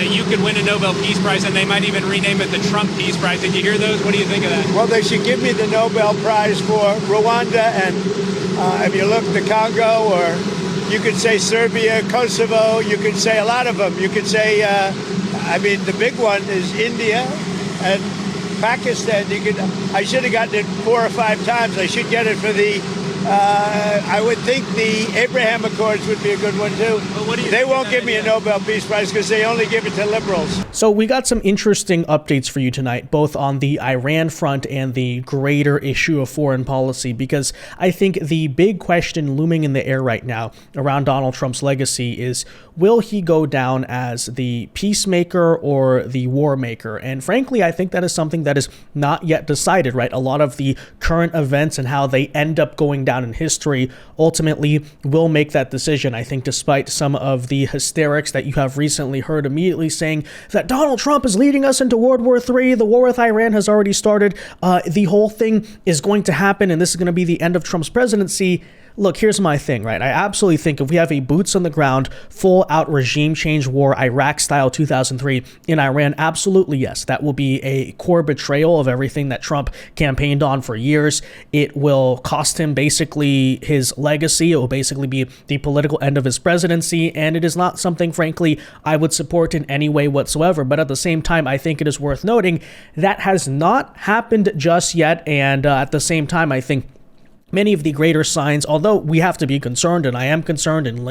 that you could win a Nobel Peace Prize, and they might even rename it the Trump Peace Prize. Did you hear those? What do you think of that? Well, they should give me the Nobel Prize for Rwanda, and if you look, the Congo, or you could say Serbia, Kosovo, you could say a lot of them. You could say, the big one is India and Pakistan. I should have gotten it 4 or 5 times. I should get it for I would think the Abraham Accords would be a good one, too. They won't give me a Nobel Peace Prize because they only give it to liberals. So we got some interesting updates for you tonight, both on the Iran front and the greater issue of foreign policy, because I think the big question looming in the air right now around Donald Trump's legacy is, will he go down as the peacemaker or the war maker? And frankly, I think that is something that is not yet decided, right? A lot of the current events and how they end up going down in history ultimately will make that decision. I think despite some of the hysterics that you have recently heard immediately saying that Donald Trump is leading us into World War III, the war with Iran has already started, the whole thing is going to happen and this is going to be the end of Trump's presidency. Look, here's my thing, right? I absolutely think if we have a boots on the ground, full out regime change war, Iraq style 2003 in Iran, absolutely yes. That will be a core betrayal of everything that Trump campaigned on for years. It will cost him basically his legacy. It will basically be the political end of his presidency. And it is not something, frankly, I would support in any way whatsoever. But at the same time, I think it is worth noting that has not happened just yet. And at the same time, I think many of the greater signs, although we have to be concerned, and I am concerned, and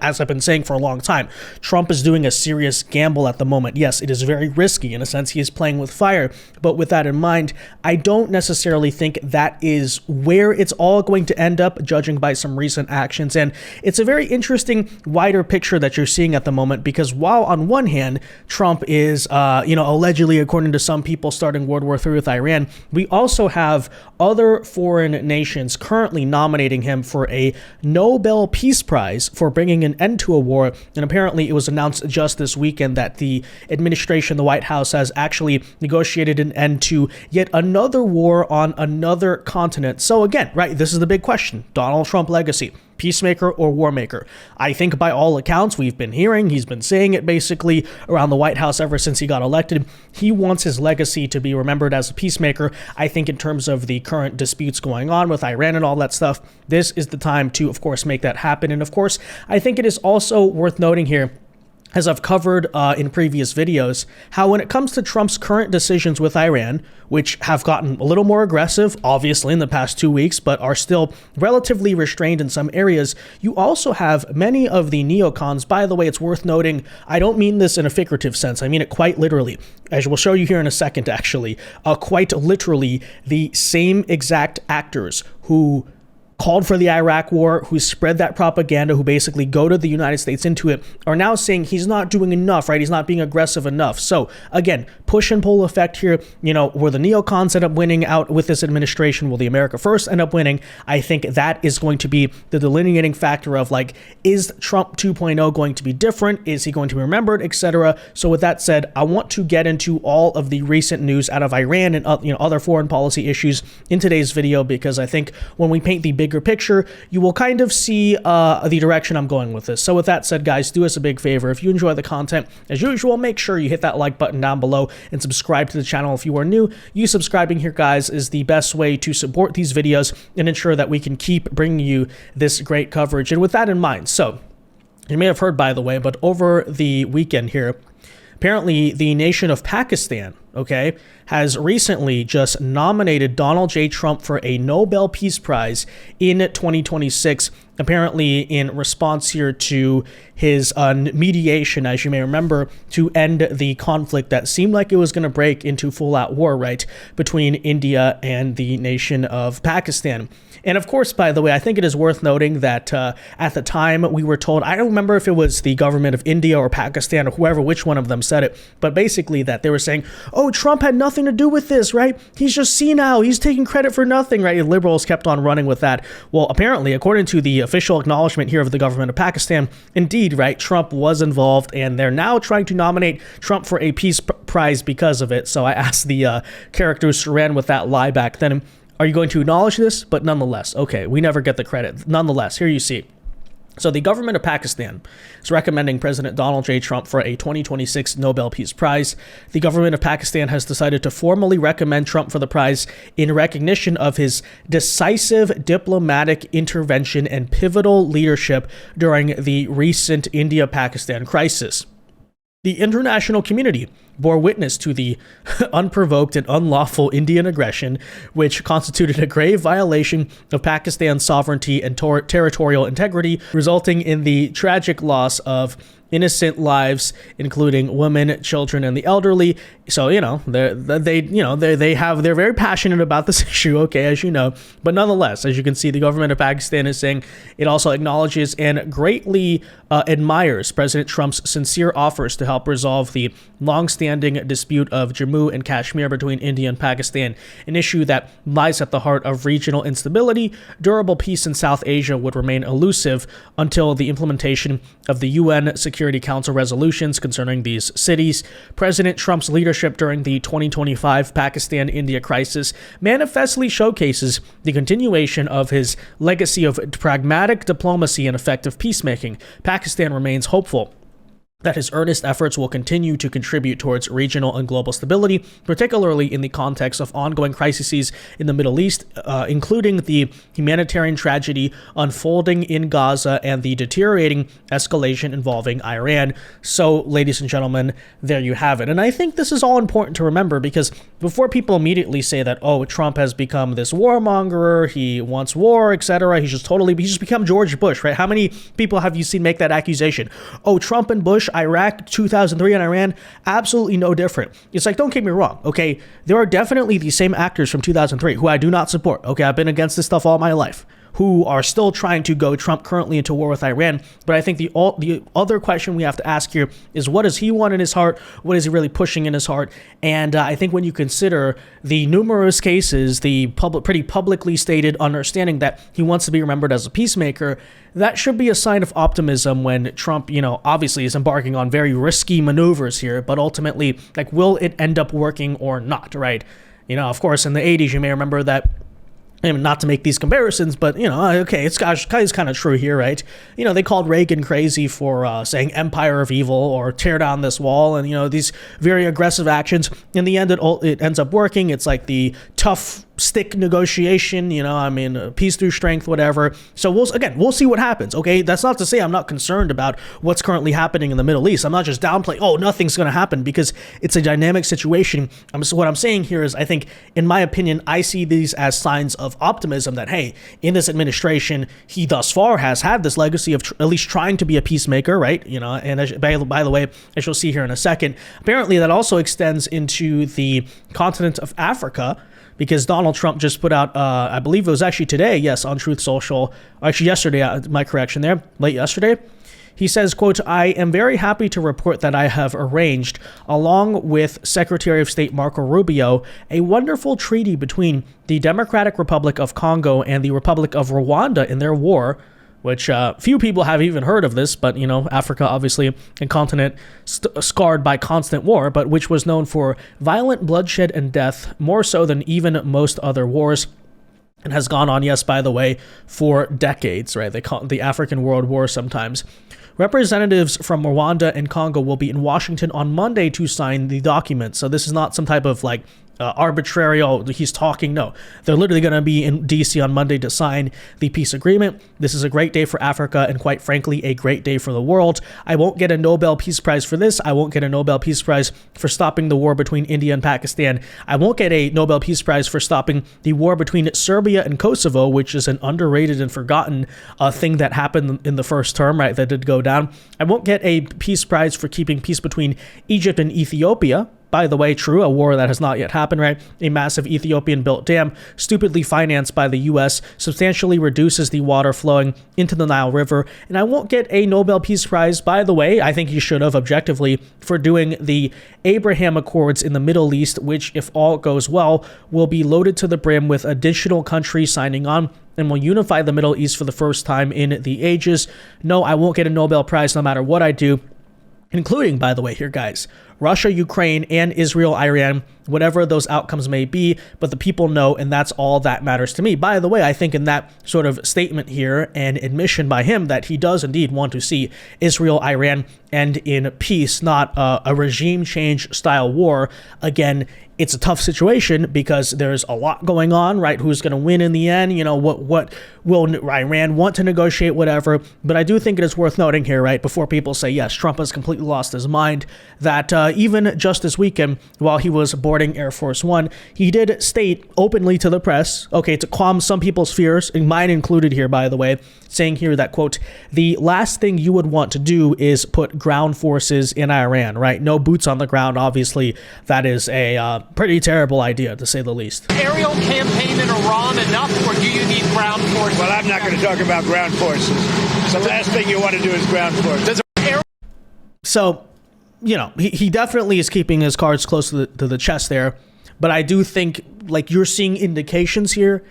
as I've been saying for a long time, Trump is doing a serious gamble at the moment. Yes, it is very risky. In a sense, he is playing with fire. But with that in mind, I don't necessarily think that is where it's all going to end up, judging by some recent actions. And it's a very interesting, wider picture that you're seeing at the moment, because while on one hand, Trump is, allegedly, according to some people, starting World War III with Iran, we also have other foreign nations currently nominating him for a Nobel Peace Prize for bringing an end to a war. And apparently it was announced just this weekend that the administration, the White House, has actually negotiated an end to yet another war on another continent. So again, right, this is the big question. Donald Trump legacy. Peacemaker or war maker? I think by all accounts we've been hearing, he's been saying it basically around the White House ever since he got elected. He wants his legacy to be remembered as a peacemaker. I think in terms of the current disputes going on with Iran and all that stuff, this is the time to, of course, make that happen. And of course, I think it is also worth noting here, as I've covered in previous videos, how when it comes to Trump's current decisions with Iran, which have gotten a little more aggressive, obviously, in the past 2 weeks, but are still relatively restrained in some areas, you also have many of the neocons. By the way, it's worth noting, I don't mean this in a figurative sense, I mean it quite literally, as we'll show you here in a second, actually, quite literally the same exact actors who called for the Iraq war, who spread that propaganda, who basically goaded the United States into it, are now saying he's not doing enough, right? He's not being aggressive enough. So again, push and pull effect here. Will the neocons end up winning out with this administration? Will the America First end up winning? I think that is going to be the delineating factor of is Trump 2.0 going to be different? Is he going to be remembered, etc.? So with that said, I want to get into all of the recent news out of Iran and other foreign policy issues in today's video, because I think when we paint the bigger picture, you will kind of see the direction I'm going with this. So with that said, guys, do us a big favor. If you enjoy the content, as usual, make sure you hit that like button down below and subscribe to the channel if you are new. You subscribing here, guys, is the best way to support these videos and ensure that we can keep bringing you this great coverage. And with that in mind, so you may have heard, by the way, but over the weekend here, apparently the nation of Pakistan, has recently just nominated Donald J. Trump for a Nobel Peace Prize in 2026, apparently in response here to his mediation, as you may remember, to end the conflict that seemed like it was going to break into full-out war, right, between India and the nation of Pakistan. And of course, by the way, I think it is worth noting that at the time we were told, I don't remember if it was the government of India or Pakistan or whoever, which one of them said it, but basically that they were saying, oh, Trump had nothing to do with this, right? He's just senile. He's taking credit for nothing, right? And liberals kept on running with that. Well, apparently, according to the official acknowledgement here of the government of Pakistan, indeed, right, Trump was involved, and they're now trying to nominate Trump for a peace prize because of it. So I asked the characters who ran with that lie back then, are you going to acknowledge this? But nonetheless, okay, we never get the credit. Nonetheless, here you see. So the government of Pakistan is recommending President Donald J. Trump for a 2026 Nobel Peace Prize. The government of Pakistan has decided to formally recommend Trump for the prize in recognition of his decisive diplomatic intervention and pivotal leadership during the recent India-Pakistan crisis. The international community bore witness to the unprovoked and unlawful Indian aggression, which constituted a grave violation of Pakistan's sovereignty and territorial integrity, resulting in the tragic loss of innocent lives, including women, children, and the elderly. So, they're very passionate about this issue, okay, as you know. But nonetheless, as you can see, the government of Pakistan is saying it also acknowledges and greatly admires President Trump's sincere offers to help resolve the long-standing dispute of Jammu and Kashmir between India and Pakistan, an issue that lies at the heart of regional instability. Durable peace in South Asia would remain elusive until the implementation of the UN Security Council resolutions concerning these cities. President Trump's leadership during the 2025 Pakistan-India crisis manifestly showcases the continuation of his legacy of pragmatic diplomacy and effective peacemaking. Pakistan remains hopeful that his earnest efforts will continue to contribute towards regional and global stability, particularly in the context of ongoing crises in the Middle East, including the humanitarian tragedy unfolding in Gaza and the deteriorating escalation involving Iran. So, ladies and gentlemen, there you have it. And I think this is all important to remember, because before people immediately say that, oh, Trump has become this warmonger, he wants war, etc., he's just become George Bush, right? How many people have you seen make that accusation? Oh, Trump and Bush, Iraq, 2003, and Iran, absolutely no different. It's like, don't get me wrong, okay? There are definitely the same actors from 2003 who I do not support, okay? I've been against this stuff all my life, who are still trying to go Trump currently into war with Iran. But I think the other question we have to ask here is, what does he want in his heart? What is he really pushing in his heart? And I think when you consider the numerous cases, the pretty publicly stated understanding that he wants to be remembered as a peacemaker, that should be a sign of optimism when Trump, obviously is embarking on very risky maneuvers here, but ultimately, will it end up working or not, right? Of course, in the 80s, you may remember that, and not to make these comparisons, but, okay, it's kind of true here, right? They called Reagan crazy for saying empire of evil or tear down this wall, and, these very aggressive actions. In the end, it ends up working. It's like the tough stick negotiation, peace through strength, whatever. So we'll see what happens, okay? That's not to say I'm not concerned about what's currently happening in the Middle East. I'm not just downplaying, oh, nothing's going to happen, because it's a dynamic situation. What I'm saying here is, I think, in my opinion, I see these as signs of optimism that, hey, in this administration, he thus far has had this legacy of at least trying to be a peacemaker, right? And by the way, as you'll see here in a second, apparently that also extends into the continent of Africa, because Donald Trump just put out, I believe it was actually today, yes, on Truth Social, actually yesterday, my correction there, late yesterday. He says, quote, "I am very happy to report that I have arranged, along with Secretary of State Marco Rubio, a wonderful treaty between the Democratic Republic of Congo and the Republic of Rwanda in their war," which few people have even heard of this, but, Africa, obviously, a continent scarred by constant war, but which was known for violent bloodshed and death, more so than even most other wars, and has gone on, yes, by the way, for decades, right? They call it the African World War sometimes. Representatives from Rwanda and Congo will be in Washington on Monday to sign the document. So this is not some type of arbitrary, oh, he's talking. No, they're literally going to be in DC on Monday to sign the peace agreement. This is a great day for Africa, and quite frankly, a great day for the world. I won't get a Nobel Peace Prize for this. I won't get a Nobel Peace Prize for stopping the war between India and Pakistan. I won't get a Nobel Peace Prize for stopping the war between Serbia and Kosovo, which is an underrated and forgotten thing that happened in the first term, right, that did go down. I won't get a Peace Prize for keeping peace between Egypt and Ethiopia. By the way, true, a war that has not yet happened, right? A massive Ethiopian-built dam, stupidly financed by the U.S., substantially reduces the water flowing into the Nile River. And I won't get a Nobel Peace Prize, by the way, I think he should have, objectively, for doing the Abraham Accords in the Middle East, which, if all goes well, will be loaded to the brim with additional countries signing on, and will unify the Middle East for the first time in the ages. No, I won't get a Nobel Prize no matter what I do, including, by the way, here, guys, Russia, Ukraine, and Israel, Iran, whatever those outcomes may be, but the people know, and that's all that matters to me. By the way, I think in that sort of statement here and admission by him that he does indeed want to see Israel, Iran end in peace, not a regime change style war. Again, it's a tough situation because there's a lot going on, right? Who's going to win in the end? You know, what will Iran want to negotiate, whatever. But I do think it is worth noting here, right, before people say, yes, Trump has completely lost his mind, that even just this weekend, while he was boarding Air Force One, he did state openly to the press, okay, to calm some people's fears, and mine included here, by the way, saying here that, quote, the last thing you would want to do is put ground forces in Iran, right? No boots on the ground. Obviously, that is a pretty terrible idea, to say the least. Aerial campaign in Iran enough, or do you need ground forces? Well, I'm not going to talk about ground forces. The last thing you want to do is ground forces. So, you know, he definitely is keeping his cards close to the chest there. But I do think, like, you're seeing indications here.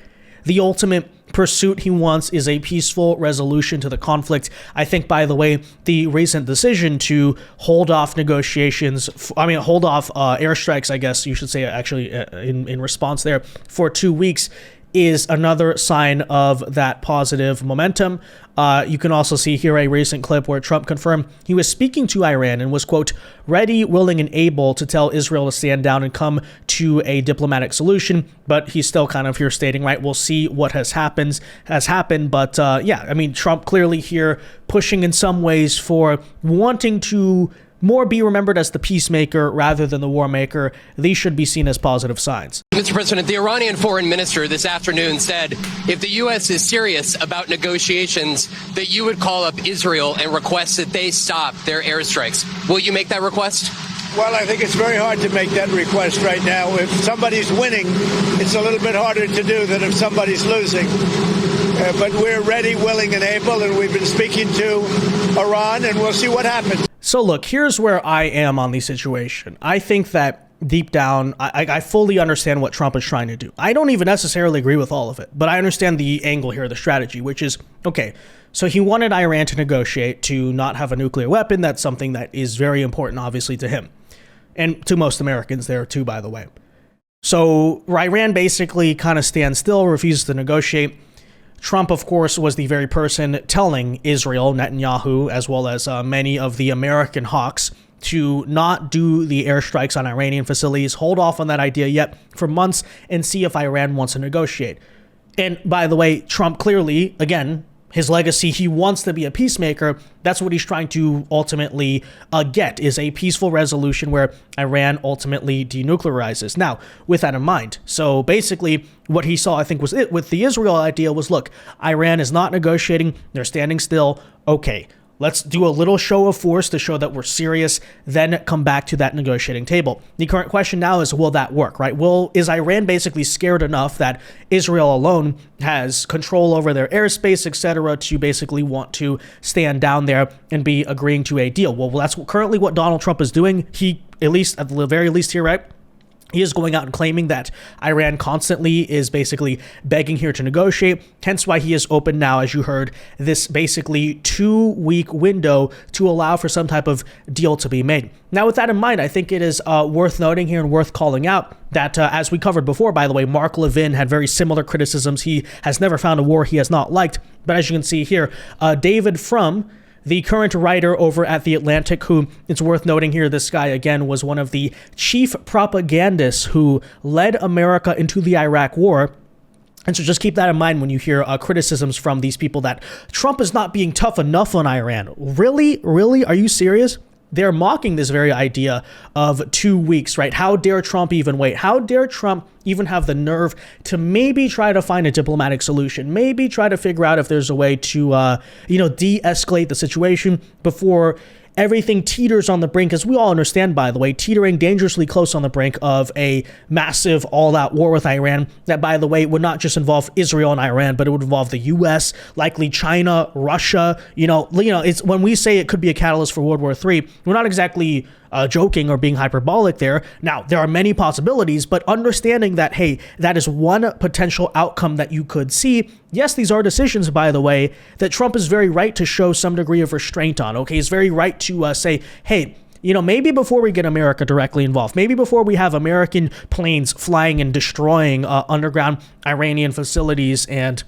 The ultimate pursuit he wants is a peaceful resolution to the conflict. I think, by the way, the recent decision to hold off negotiations, hold off airstrikes, I guess you should say, actually, in response there, for 2 weeks is another sign of that positive momentum. You can also see here a recent clip where Trump confirmed he was speaking to Iran and was, quote, ready, willing, and able to tell Israel to stand down and come to a diplomatic solution. But he's still kind of here stating, right, we'll see what has happened. But yeah, I mean, Trump clearly here pushing in some ways for wanting to more be remembered as the peacemaker rather than the war maker. These should be seen as positive signs. Mr. President, the Iranian foreign minister this afternoon said if the U.S. is serious about negotiations, that you would call up Israel and request that they stop their airstrikes. Will you make that request? Well, I think it's very hard to make that request right now. If somebody's winning, it's a little bit harder to do than if somebody's losing. But we're ready, willing, and able, and we've been speaking to Iran, and we'll see what happens. So look, here's where I am on the situation. I think that deep down, I fully understand what Trump is trying to do. I don't even necessarily agree with all of it, but I understand the angle here, the strategy, which is, okay, so he wanted Iran to negotiate to not have a nuclear weapon. That's something that is very important, obviously, to him. And to most Americans there, too, by the way. So Iran basically kind of stands still, refuses to negotiate. Trump, of course, was the very person telling Israel, Netanyahu, as well as many of the American hawks, to not do the airstrikes on Iranian facilities, hold off on that idea yet for months, and see if Iran wants to negotiate. And by the way, Trump clearly, again, his legacy, he wants to be a peacemaker. That's what he's trying to ultimately get, is a peaceful resolution where Iran ultimately denuclearizes. Now, with that in mind, so basically what he saw, I think, was it with the Israel idea was, look, Iran is not negotiating. They're standing still. Okay, let's do a little show of force to show that we're serious, then come back to that negotiating table. The current question now is, will that work, right? Is Iran basically scared enough that Israel alone has control over their airspace, etc., to basically want to stand down there and be agreeing to a deal? Well, that's currently what Donald Trump is doing. He, at least at the very least here, right? He is going out and claiming that Iran constantly is basically begging here to negotiate, hence why he is open now, as you heard, this basically 2-week window to allow for some type of deal to be made. Now, with that in mind, I think it is worth noting here and worth calling out that, as we covered before, by the way, Mark Levin had very similar criticisms. He has never found a war he has not liked. But as you can see here, David Frum, the current writer over at The Atlantic, who, it's worth noting here, this guy, again, was one of the chief propagandists who led America into the Iraq War. And so just keep that in mind when you hear criticisms from these people that Trump is not being tough enough on Iran. Really? Really? Are you serious? They're mocking this very idea of 2 weeks, right? How dare Trump even wait? How dare Trump even have the nerve to maybe try to find a diplomatic solution? Maybe try to figure out if there's a way to, de-escalate the situation before everything teeters on the brink, as we all understand, by the way, teetering dangerously close on the brink of a massive all-out war with Iran that, by the way, would not just involve Israel and Iran, but it would involve the U.S., likely China, Russia. It's when we say it could be a catalyst for World War III, we're not exactly joking or being hyperbolic there. Now, there are many possibilities, but understanding that, hey, that is one potential outcome that you could see. Yes, these are decisions, by the way, that Trump is very right to show some degree of restraint on. Okay, he's very right to say, hey, maybe before we get America directly involved, maybe before we have American planes flying and destroying underground Iranian facilities and,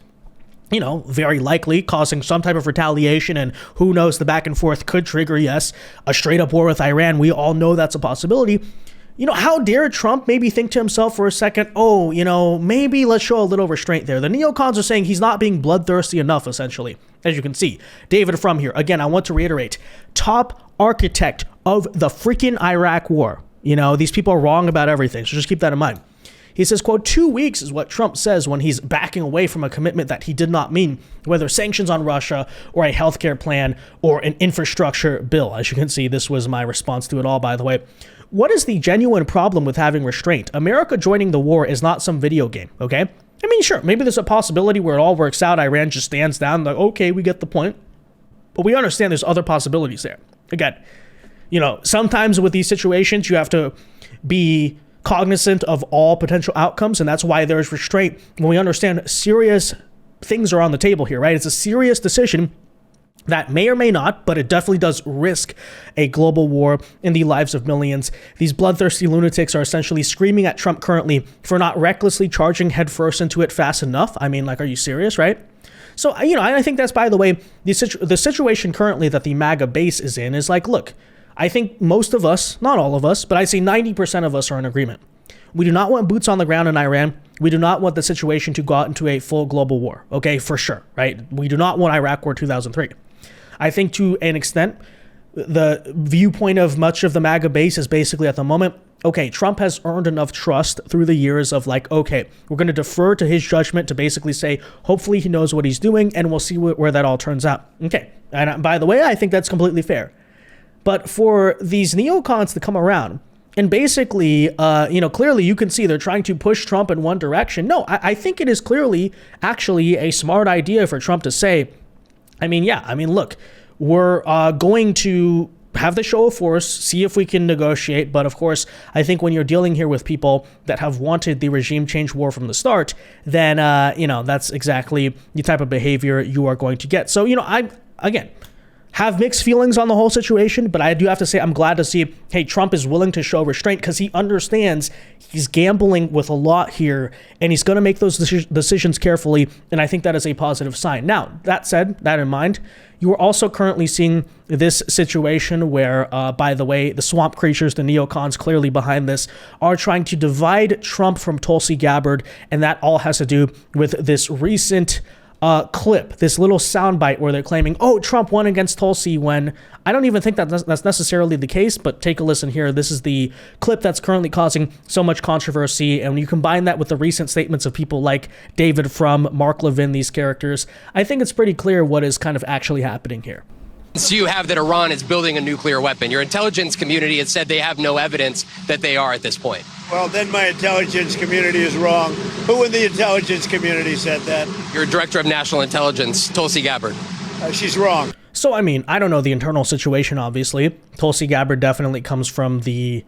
very likely causing some type of retaliation, and who knows, the back and forth could trigger, yes, a straight up war with Iran. We all know that's a possibility. How dare Trump maybe think to himself for a second, maybe let's show a little restraint there. The neocons are saying he's not being bloodthirsty enough, essentially. As you can see, David Frum here. Again, I want to reiterate, top architect of the freaking Iraq war. These people are wrong about everything, so just keep that in mind. He says, quote, 2 weeks is what Trump says when he's backing away from a commitment that he did not mean, whether sanctions on Russia or a healthcare plan or an infrastructure bill. As you can see, this was my response to it all, by the way. What is the genuine problem with having restraint? America joining the war is not some video game, okay? Sure, maybe there's a possibility where it all works out. Iran just stands down, like, okay, we get the point. But we understand there's other possibilities there. Again, sometimes with these situations, you have to be cognizant of all potential outcomes, and that's why there's restraint. When we understand serious things are on the table here, right? It's a serious decision that may or may not, but it definitely does risk a global war in the lives of millions. These bloodthirsty lunatics are essentially screaming at Trump currently for not recklessly charging headfirst into it fast enough. Are you serious, right? So, I think that's, by the way, the situation currently that the MAGA base is in is like, look, I think most of us, not all of us, but I'd say 90% of us are in agreement. We do not want boots on the ground in Iran. We do not want the situation to go out into a full global war, okay, for sure, right? We do not want Iraq War 2003. I think to an extent, the viewpoint of much of the MAGA base is basically at the moment, okay, Trump has earned enough trust through the years of like, okay, we're going to defer to his judgment to basically say, hopefully he knows what he's doing, and we'll see where that all turns out. Okay, and by the way, I think that's completely fair. But for these neocons to come around and basically, clearly you can see they're trying to push Trump in one direction. No, I think it is clearly actually a smart idea for Trump to say, look, we're going to have the show of force, see if we can negotiate. But of course, I think when you're dealing here with people that have wanted the regime change war from the start, then, that's exactly the type of behavior you are going to get. So, I, again, have mixed feelings on the whole situation, but I do have to say I'm glad to see, hey, Trump is willing to show restraint because he understands he's gambling with a lot here, and he's going to make those decisions carefully, and I think that is a positive sign. Now, that said, that in mind, you are also currently seeing this situation where, by the way, the swamp creatures, the neocons clearly behind this, are trying to divide Trump from Tulsi Gabbard, and that all has to do with this recent clip, this little soundbite where they're claiming, oh, Trump won against Tulsi, when I don't even think that's necessarily the case. But take a listen here. This is the clip that's currently causing so much controversy. And when you combine that with the recent statements of people like David Frum, Mark Levin, these characters, I think it's pretty clear what is kind of actually happening here. So you have that Iran is building a nuclear weapon. Your intelligence community has said they have no evidence that they are at this point. Well, then my intelligence community is wrong. Who in the intelligence community said that? Your director of national intelligence, Tulsi Gabbard. She's wrong. So, I don't know the internal situation, obviously. Tulsi Gabbard definitely comes from the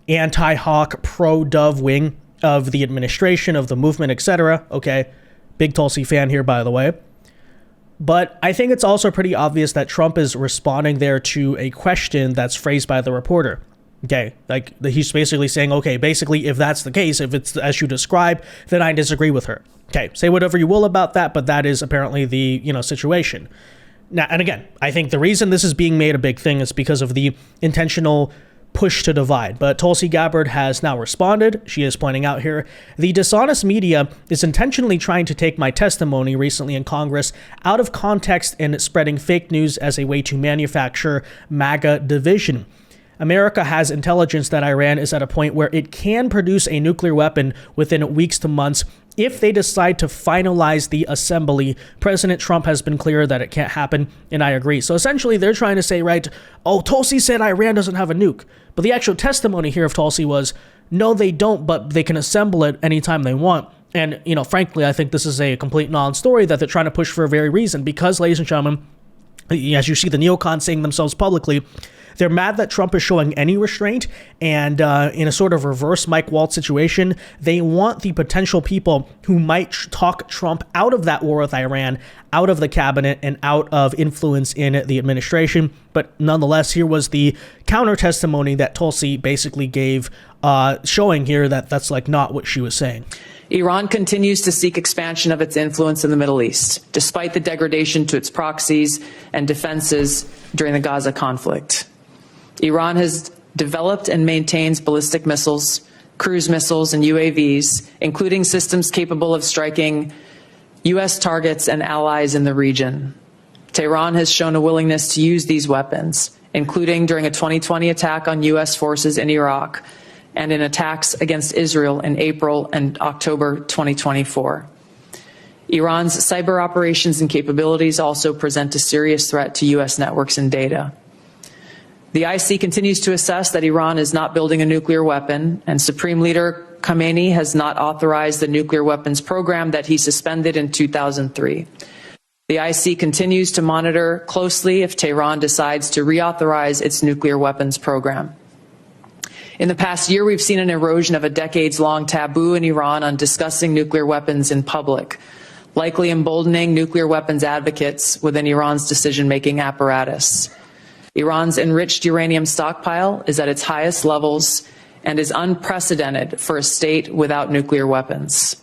anti-Hawk, pro-Dove wing of the administration, of the movement, etc. Okay, big Tulsi fan here, by the way. But I think it's also pretty obvious that Trump is responding there to a question that's phrased by the reporter. Okay, like he's basically saying, okay, basically, if that's the case, if it's as you describe, then I disagree with her. Okay, say whatever you will about that, but that is apparently the, situation. Now, and again, I think the reason this is being made a big thing is because of the intentional push to divide. But Tulsi Gabbard has now responded. She is pointing out here, the dishonest media is intentionally trying to take my testimony recently in Congress out of context and spreading fake news as a way to manufacture MAGA division. America has intelligence that Iran is at a point where it can produce a nuclear weapon within weeks to months if they decide to finalize the assembly. President Trump has been clear that it can't happen, and I agree. So essentially, they're trying to say, right, oh, Tulsi said Iran doesn't have a nuke. But the actual testimony here of Tulsi was, no, they don't, but they can assemble it anytime they want. And, frankly, I think this is a complete non-story that they're trying to push for a very reason. Because, ladies and gentlemen, as you see the neocons saying themselves publicly, They're mad that Trump is showing any restraint, and in a sort of reverse Mike Waltz situation, they want the potential people who might talk Trump out of that war with Iran, out of the cabinet, and out of influence in the administration. But nonetheless, here was the counter testimony that Tulsi basically gave, showing here that that's like not what she was saying. Iran continues to seek expansion of its influence in the Middle East, despite the degradation to its proxies and defenses during the Gaza conflict. Iran has developed and maintains ballistic missiles, cruise missiles, and UAVs, including systems capable of striking U.S. targets and allies in the region. Tehran has shown a willingness to use these weapons, including during a 2020 attack on U.S. forces in Iraq and in attacks against Israel in April and October 2024. Iran's cyber operations and capabilities also present a serious threat to U.S. networks and data. The IC continues to assess that Iran is not building a nuclear weapon, and Supreme Leader Khamenei has not authorized the nuclear weapons program that he suspended in 2003. The IC continues to monitor closely if Tehran decides to reauthorize its nuclear weapons program. In the past year, we've seen an erosion of a decades-long taboo in Iran on discussing nuclear weapons in public, likely emboldening nuclear weapons advocates within Iran's decision-making apparatus. Iran's enriched uranium stockpile is at its highest levels and is unprecedented for a state without nuclear weapons.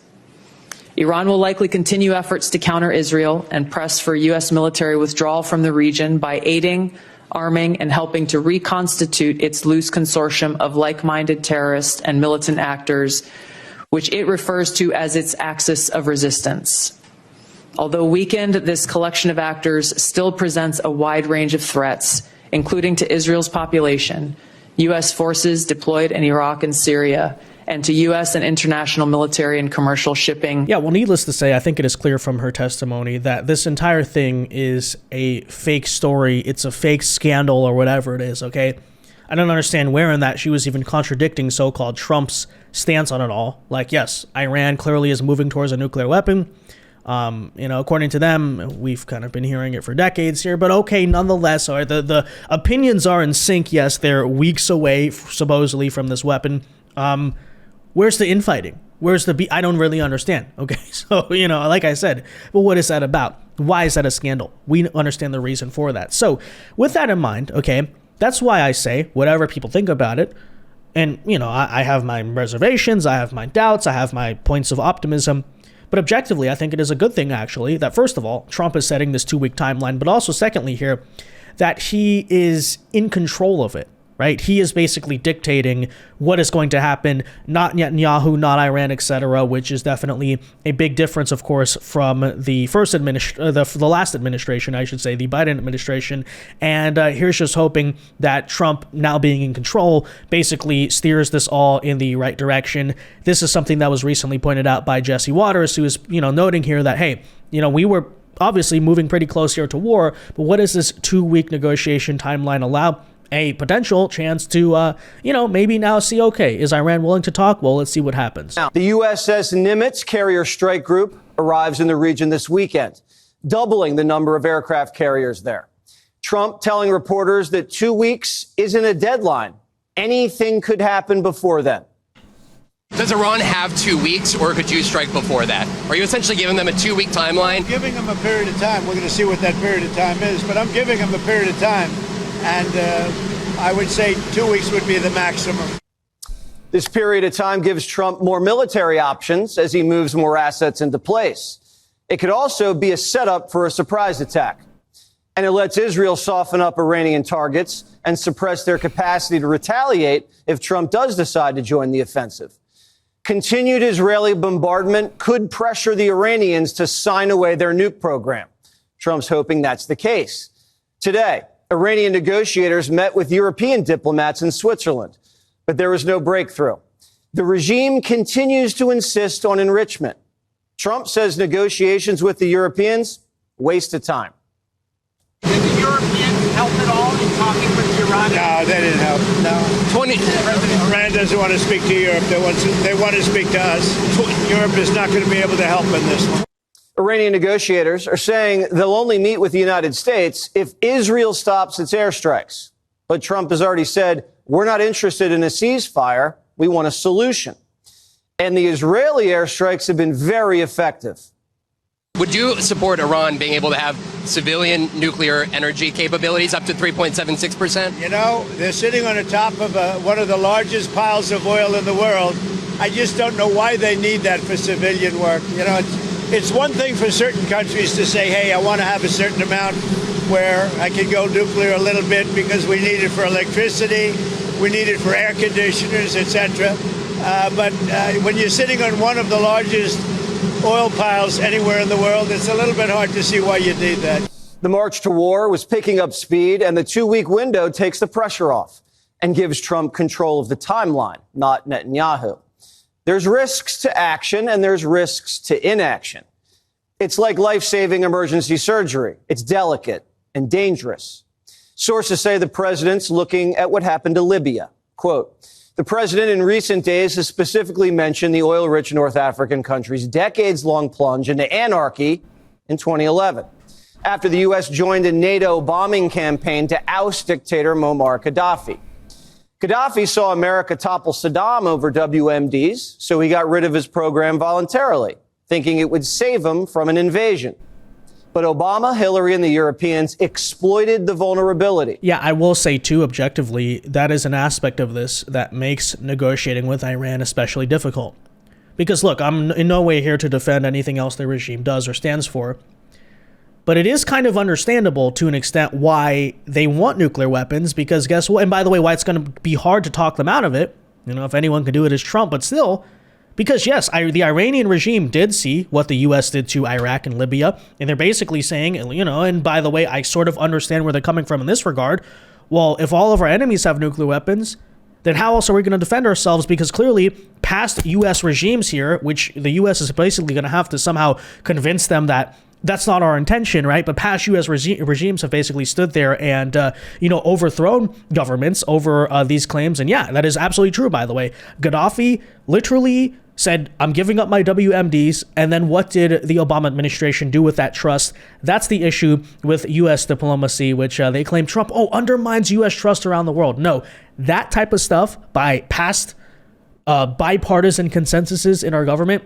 Iran will likely continue efforts to counter Israel and press for U.S. military withdrawal from the region by aiding, arming, and helping to reconstitute its loose consortium of like-minded terrorists and militant actors, which it refers to as its axis of resistance. Although weakened, this collection of actors still presents a wide range of threats, including to Israel's population, U.S. forces deployed in Iraq and Syria, and to U.S. and international military and commercial shipping. Yeah, well, needless to say, I think it is clear from her testimony that this entire thing is a fake story. It's a fake scandal or whatever it is, okay? I don't understand where in that she was even contradicting so-called Trump's stance on it all. Like, yes, Iran clearly is moving towards a nuclear weapon. According to them, we've kind of been hearing it for decades here, but okay, nonetheless, all right, the opinions are in sync. Yes, they're weeks away, supposedly, from this weapon. Where's the infighting? Where's the I don't really understand. Okay, so, like I said, well, what is that about? Why is that a scandal? We understand the reason for that. So with that in mind, okay, that's why I say whatever people think about it. And, I have my reservations, I have my doubts, I have my points of optimism. But objectively, I think it is a good thing, actually, that first of all, Trump is setting this 2-week timeline, but also secondly here, that he is in control of it. Right? He is basically dictating what is going to happen, not Netanyahu, not Iran, etc., which is definitely a big difference, of course, from the the last administration, I should say, the Biden administration. And here's just hoping that Trump, now being in control, basically steers this all in the right direction. This is something that was recently pointed out by Jesse Waters, who is, noting here that, hey, we were obviously moving pretty close here to war, but what does this 2-week negotiation timeline allow? A potential chance to, maybe now see, okay, is Iran willing to talk? Well, let's see what happens. The USS Nimitz carrier strike group arrives in the region this weekend, doubling the number of aircraft carriers there. Trump telling reporters that 2 weeks isn't a deadline. Anything could happen before then. Does Iran have 2 weeks, or could you strike before that? Are you essentially giving them a 2-week timeline? I'm giving them a period of time. We're going to see what that period of time is, but I'm giving them a period of time. And I would say 2 weeks would be the maximum. This period of time gives Trump more military options as he moves more assets into place. It could also be a setup for a surprise attack. And it lets Israel soften up Iranian targets and suppress their capacity to retaliate if Trump does decide to join the offensive. Continued Israeli bombardment could pressure the Iranians to sign away their nuke program. Trump's hoping that's the case. Today, Iranian negotiators met with European diplomats in Switzerland, but there was no breakthrough. The regime continues to insist on enrichment. Trump says negotiations with the Europeans, waste of time. Did the Europeans help at all in talking with Iran? No, they didn't help. No. Iran doesn't want to speak to Europe. They want to speak to us. Europe is not going to be able to help in this one. Iranian negotiators are saying they'll only meet with the United States if Israel stops its airstrikes. But Trump has already said, we're not interested in a ceasefire. We want a solution. And the Israeli airstrikes have been very effective. Would you support Iran being able to have civilian nuclear energy capabilities up to 3.76%? You know, they're sitting on the top of one of the largest piles of oil in the world. I just don't know why they need that for civilian work. You know, it's one thing for certain countries to say, hey, I want to have a certain amount where I can go nuclear a little bit because we need it for electricity, we need it for air conditioners, etc. But when you're sitting on one of the largest oil piles anywhere in the world, it's a little bit hard to see why you need that. The march to war was picking up speed, and the 2-week window takes the pressure off and gives Trump control of the timeline, not Netanyahu. There's risks to action and there's risks to inaction. It's like life-saving emergency surgery. It's delicate and dangerous. Sources say the president's looking at what happened to Libya. Quote, the president in recent days has specifically mentioned the oil-rich North African country's decades-long plunge into anarchy in 2011, after the U.S. joined a NATO bombing campaign to oust dictator Muammar Gaddafi. Gaddafi saw America topple Saddam over WMDs, so he got rid of his program voluntarily, thinking it would save him from an invasion. But Obama, Hillary, and the Europeans exploited the vulnerability. Yeah, I will say, too, objectively, that is an aspect of this that makes negotiating with Iran especially difficult. Because, look, I'm in no way here to defend anything else the regime does or stands for. But it is kind of understandable to an extent why they want nuclear weapons, because guess what? And by the way, why it's going to be hard to talk them out of it. You know, if anyone can do it, it's Trump. But still, because yes, the Iranian regime did see what the U.S. did to Iraq and Libya. And they're basically saying, you know, and by the way, I sort of understand where they're coming from in this regard. Well, if all of our enemies have nuclear weapons, then how else are we going to defend ourselves? Because clearly past U.S. regimes here, which the U.S. is basically going to have to somehow convince them that that's not our intention, right? But past U.S. regimes have basically stood there and, you know, overthrown governments over these claims. And yeah, that is absolutely true, by the way. Gaddafi literally said, I'm giving up my WMDs. And then what did the Obama administration do with that trust? That's the issue with U.S. diplomacy, which they claim Trump, undermines U.S. trust around the world. No, that type of stuff by past bipartisan consensuses in our government,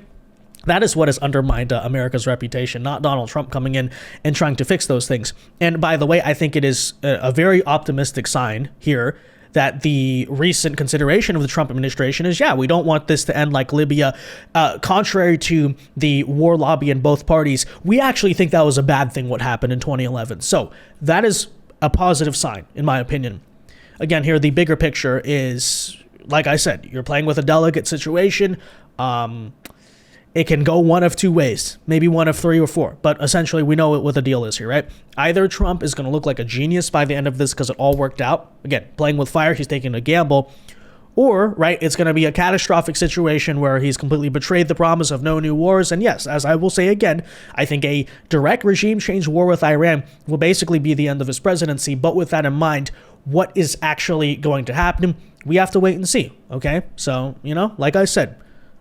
that is what has undermined America's reputation, not Donald Trump coming in and trying to fix those things. And by the way, I think it is a very optimistic sign here that the recent consideration of the Trump administration is, yeah, we don't want this to end like Libya. Contrary to the war lobby in both parties, we actually think that was a bad thing what happened in 2011. So that is a positive sign, in my opinion. Again, here, the bigger picture is, like I said, you're playing with a delicate situation. It can go one of two ways, maybe one of three or four, but essentially we know what the deal is here, right? Either Trump is going to look like a genius by the end of this because it all worked out. Again, playing with fire, he's taking a gamble. Or, right, it's going to be a catastrophic situation where he's completely betrayed the promise of no new wars. And yes, as I will say again, I think a direct regime change war with Iran will basically be the end of his presidency. But with that in mind, what is actually going to happen? We have to wait and see, okay? So, you know, like I said,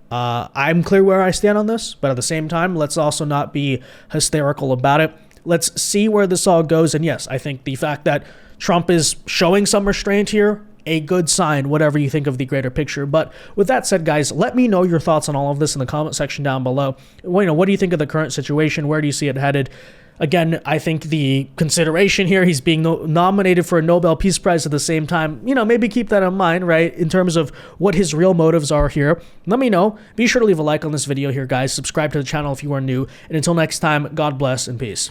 I'm clear where I stand on this, but at the same time, let's also not be hysterical about it. Let's see where this all goes. And yes, I think the fact that Trump is showing some restraint here, a good sign, whatever you think of the greater picture. But with that said, guys, let me know your thoughts on all of this in the comment section down below. Well, you know, what do you think of the current situation? Where do you see it headed? Again, I think the consideration here, he's being nominated for a Nobel Peace Prize at the same time. You know, maybe keep that in mind, right? In terms of what his real motives are here. Let me know. Be sure to leave a like on this video here, guys. Subscribe to the channel if you are new. And until next time, God bless and peace.